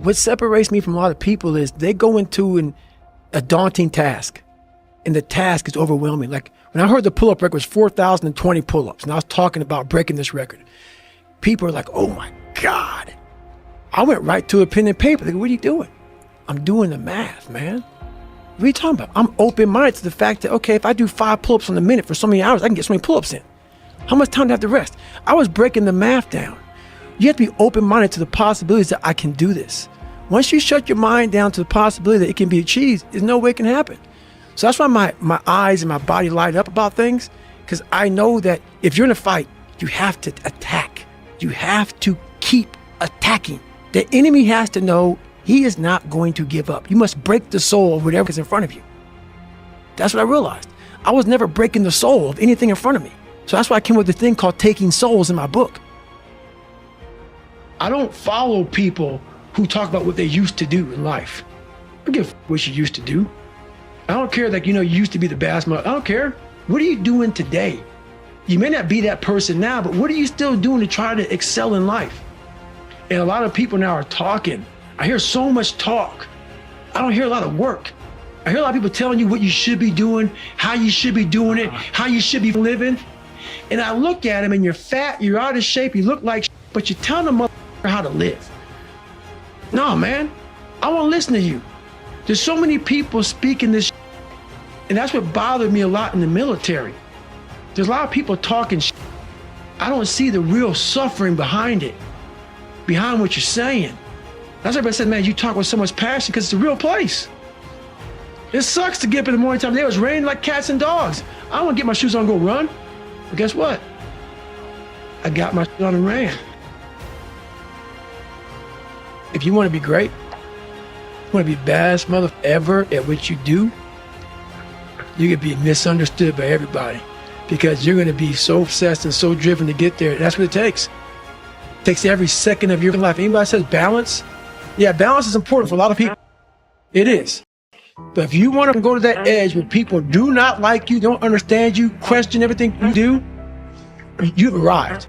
What separates me from a lot of people is they go into a daunting task, and the task is overwhelming. Like when I heard the pull-up record was 4,020 pull-ups, and I was talking about breaking this record, people are like, oh my God. I went right to a pen and paper. They go, what are you doing? I'm doing the math, man. What are you talking about? I'm open-minded to the fact that, okay, if I do 5 pull-ups in a minute for so many hours, I can get so many pull-ups in. How much time do I have to rest? I was breaking the math down. You have to be open-minded to the possibilities that I can do this. Once you shut your mind down to the possibility that it can be achieved, there's no way it can happen. So that's why my eyes and my body light up about things, because I know that if you're in a fight, you have to attack. You have to keep attacking. The enemy has to know he is not going to give up. You must break the soul of whatever is in front of you. That's what I realized. I was never breaking the soul of anything in front of me. So that's why I came with the thing called Taking Souls in my book. I don't follow people who talk about what they used to do in life. I don't give a what you used to do. I don't care that, you used to be the best mother. I don't care. What are you doing today? You may not be that person now, but what are you still doing to try to excel in life? And a lot of people now are talking. I hear so much talk. I don't hear a lot of work. I hear a lot of people telling you what you should be doing, how you should be doing it, how you should be living. And I look at them and you're fat, you're out of shape, you look like but you're telling them how to live. No, man, I won't listen to you. There's so many people speaking this, and that's what bothered me a lot in the military. There's a lot of people talking. I don't see the real suffering behind it, behind what you're saying. That's why everybody said, man, you talk with so much passion because it's a real place. It sucks to get up in the morning time. It was raining like cats and dogs. I don't want to get my shoes on and go run. But guess what? I got my shit on and ran. If you want to be great, you want to be best mother ever at what you do, you're going to be misunderstood by everybody because you're going to be so obsessed and so driven to get there. That's what it takes. It takes every second of your life. Anybody says balance? Yeah, balance is important for a lot of people. It is. But if you want to go to that edge where people do not like you, don't understand you, question everything you do, you've arrived.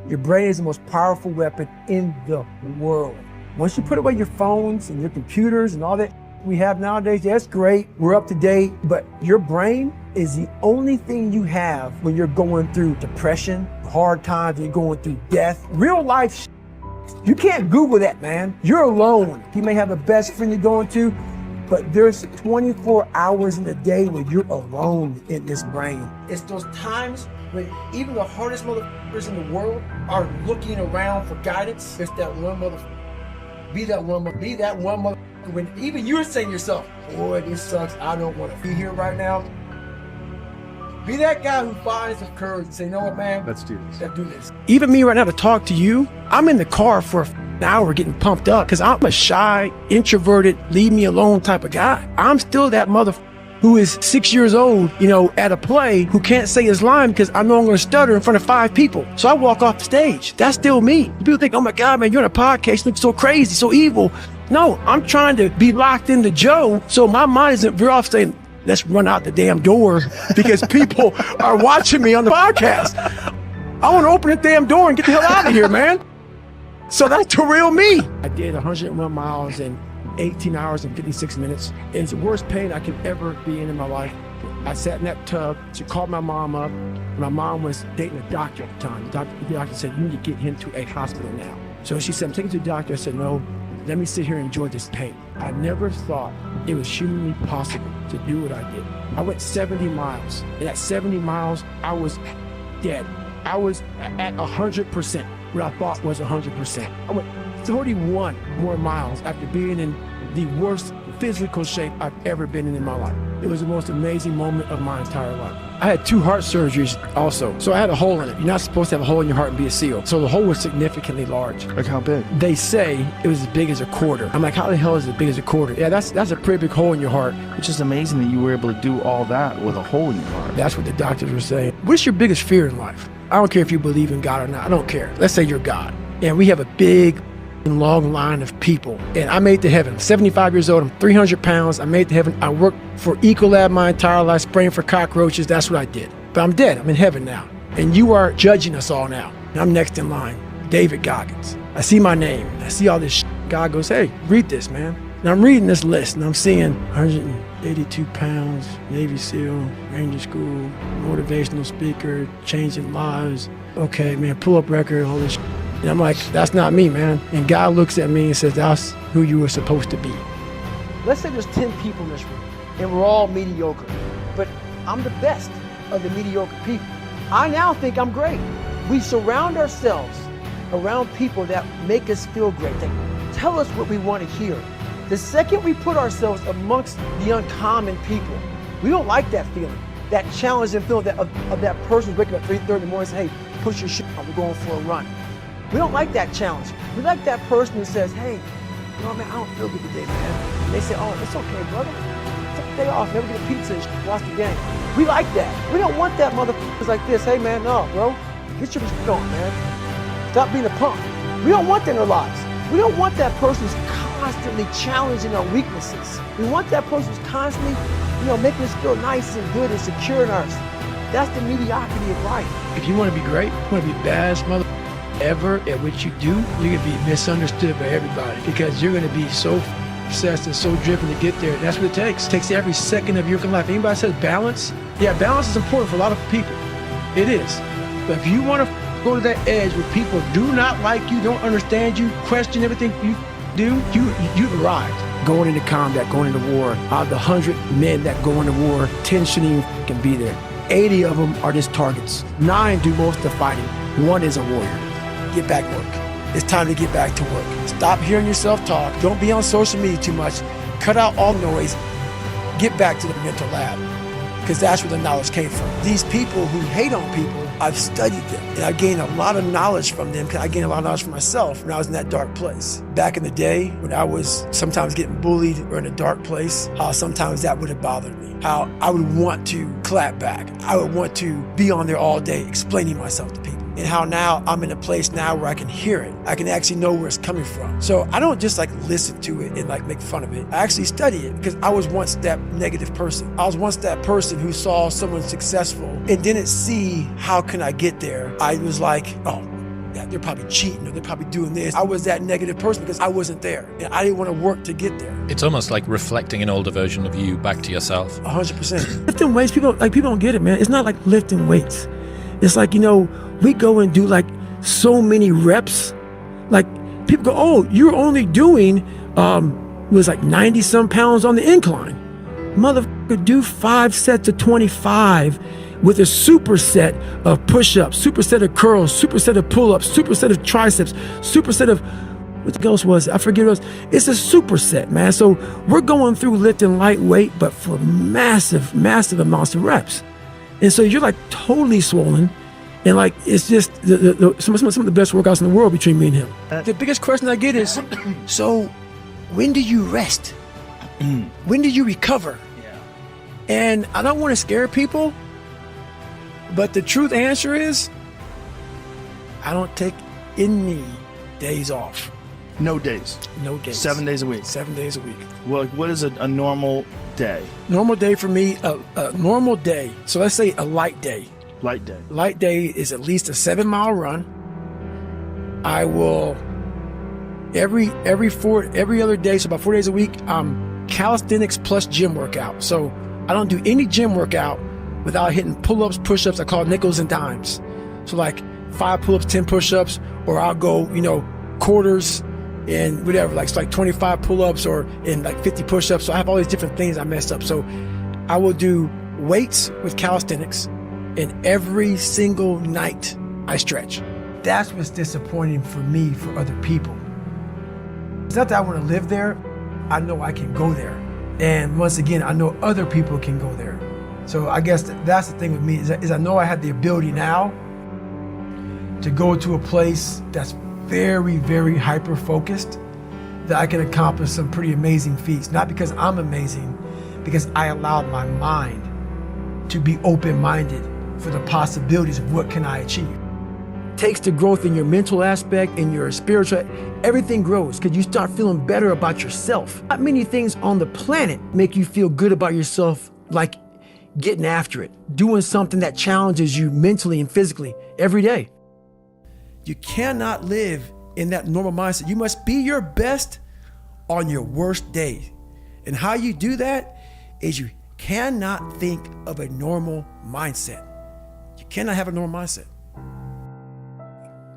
Your brain is the most powerful weapon in the world. Once you put away your phones and your computers and all that we have nowadays, that's great, we're up to date, but your brain is the only thing you have when you're going through depression, hard times, you're going through death, real life. You can't Google that, man. You're alone. You may have a best friend you're going to, but there's 24 hours in a day where you're alone in this brain. It's those times when even the hardest motherfuckers in the world are looking around for guidance. It's that one motherfucker. Be that one motherfucker. When even you're saying to yourself, boy, this sucks. I don't want to be here right now. Be that guy who finds the courage and say, you know what, man? Let's do this. Even me right now to talk to you, I'm in the car for an hour getting pumped up because I'm a shy, introverted, leave me alone type of guy. I'm still that motherfucker who is 6 years old, at a play, who can't say his line because I know I'm going to stutter in front of 5 people. So I walk off the stage. That's still me. People think, oh my God, man, you're on a podcast. You look so crazy, so evil. No, I'm trying to be locked into Joe. So my mind isn't veer off saying, let's run out the damn door because people are watching me on the podcast. I want to open the damn door and get the hell out of here, man. So that's the real me. I did 101 miles in 18 hours and 56 minutes. It's the worst pain I could ever be in my life. I sat in that tub. She called my mom up. My mom was dating a doctor at the time. The doctor said, you need to get into a hospital now. So she said, I'm taking you to the doctor. I said, no, let me sit here and enjoy this pain. I never thought it was humanly possible to do what I did. I went 70 miles. And at 70 miles, I was dead. I was at 100%, what I thought was 100%. I went 31 more miles after being in the worst physical shape I've ever been in my life. It was the most amazing moment of my entire life. I had 2 heart surgeries also. So I had a hole in it. You're not supposed to have a hole in your heart and be a SEAL. So the hole was significantly large. Like how big? They say it was as big as a quarter. I'm like, how the hell is it as big as a quarter? Yeah, that's a pretty big hole in your heart. It's just amazing that you were able to do all that with a hole in your heart. That's what the doctors were saying. What's your biggest fear in life? I don't care if you believe in God or not. I don't care. Let's say you're God. And we have a big long line of people. And I made it to heaven. I'm 75 years old. I'm 300 pounds. I made it to heaven. I worked for Ecolab my entire life, spraying for cockroaches. That's what I did. But I'm dead. I'm in heaven now. And you are judging us all now. And I'm next in line. David Goggins. I see my name. I see all this guy goes, hey, read this, man. And I'm reading this list and I'm seeing 182 pounds, Navy SEAL, Ranger School, motivational speaker, changing lives. Okay, man, pull up record, all this. And I'm like, that's not me, man. And God looks at me and says, that's who you were supposed to be. Let's say there's 10 people in this room and we're all mediocre, but I'm the best of the mediocre people. I now think I'm great. We surround ourselves around people that make us feel great. They tell us what we want to hear. The second we put ourselves amongst the uncommon people, we don't like that feeling, that challenge and feeling of that person waking up at 3:30 in the morning and saying, hey, push your shit on, we're going for a run. We don't like that challenge. We like that person who says, hey, you know, man, I don't feel good today, man. And they say, oh, it's okay, brother. Take the day off, never get a pizza and watch the game. We like that. We don't want that motherfuckers like this. Hey, man, no, bro. Get your shit on, man. Stop being a punk. We don't want that in our lives. We don't want that person who's constantly challenging our weaknesses. We want that person who's constantly, making us feel nice and good and secure in ours. That's the mediocrity of life. If you want to be great, you want to be the best motherfucker ever at what you do, you're going to be misunderstood by everybody because you're going to be so obsessed and so driven to get there. That's what it takes. It takes every second of your life. Anybody says balance? Yeah, balance is important for a lot of people. It is. But if you want to go to that edge where people do not like you, don't understand you, question everything you do, you've arrived. Going into combat, going into war, out of the 100 men that go into war, 10 shouldn't even be there. 80 of them are just targets. 9 do most of the fighting. 1 is a warrior. Get back to work. It's time to get back to work. Stop hearing yourself talk. Don't be on social media too much. Cut out all noise. Get back to the mental lab because that's where the knowledge came from. These people who hate on people, I've studied them and I gained a lot of knowledge from them because I gained a lot of knowledge for myself when I was in that dark place. Back in the day when I was sometimes getting bullied or in a dark place, how sometimes that would have bothered me. How I would want to clap back. I would want to be on there all day explaining myself to people. And how now I'm in a place now where I can hear it. I can actually know where it's coming from. So I don't just listen to it and make fun of it. I actually study it because I was once that negative person. I was once that person who saw someone successful and didn't see how can I get there. I was like, oh, yeah, they're probably cheating or they're probably doing this. I was that negative person because I wasn't there and I didn't want to work to get there. It's almost like reflecting an older version of you back to yourself. 100%. Lifting weights, people don't get it, man. It's not like lifting weights. It's like, we go and do so many reps. People go, oh, you're only doing, 90 some pounds on the incline. Motherfucker, do 5 sets of 25 with a superset of push-ups, superset of curls, superset of pull-ups, superset of triceps, superset of, what else was it? I forget what it was. It's a superset, man. So we're going through lifting lightweight, but for massive, massive amounts of reps. And so you're totally swollen. And it's just some of the best workouts in the world between me and him. The biggest question I get is, so when do you rest? When do you recover? Yeah. And I don't want to scare people, but the truth answer is, I don't take any days off. No days. No days. 7 days a week. 7 days a week. Well, what is a normal day? Normal day for me, a normal day. So let's say a light day. Light day. Light day is at least a 7-mile run. I will every other day, so about 4 days a week, calisthenics plus gym workout. So I don't do any gym workout without hitting pull-ups, push-ups. I call it nickels and dimes. So 5 pull-ups, 10 push-ups, or I'll go, quarters and whatever, it's 25 pull-ups or in 50 push-ups. So I have all these different things I messed up. So I will do weights with calisthenics. And every single night I stretch. That's what's disappointing for me, for other people. It's not that I want to live there. I know I can go there. And once again, I know other people can go there. So I guess that's the thing with me is I know I have the ability now to go to a place that's very, very hyper-focused, that I can accomplish some pretty amazing feats. Not because I'm amazing, because I allowed my mind to be open-minded for the possibilities of what can I achieve. It takes the growth in your mental aspect, in your spiritual, everything grows because you start feeling better about yourself. Not many things on the planet make you feel good about yourself like getting after it, doing something that challenges you mentally and physically every day. You cannot live in that normal mindset. You must be your best on your worst day. And how you do that is you cannot think of a normal mindset. You cannot have a normal mindset.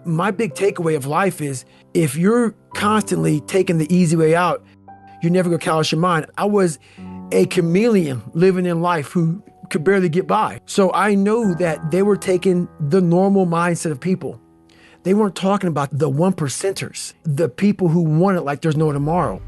My big takeaway of life is if you're constantly taking the easy way out, you're never gonna callous your mind. I was a chameleon living in life who could barely get by. So I know that they were taking the normal mindset of people. They weren't talking about the 1%ers, the people who want it like there's no tomorrow.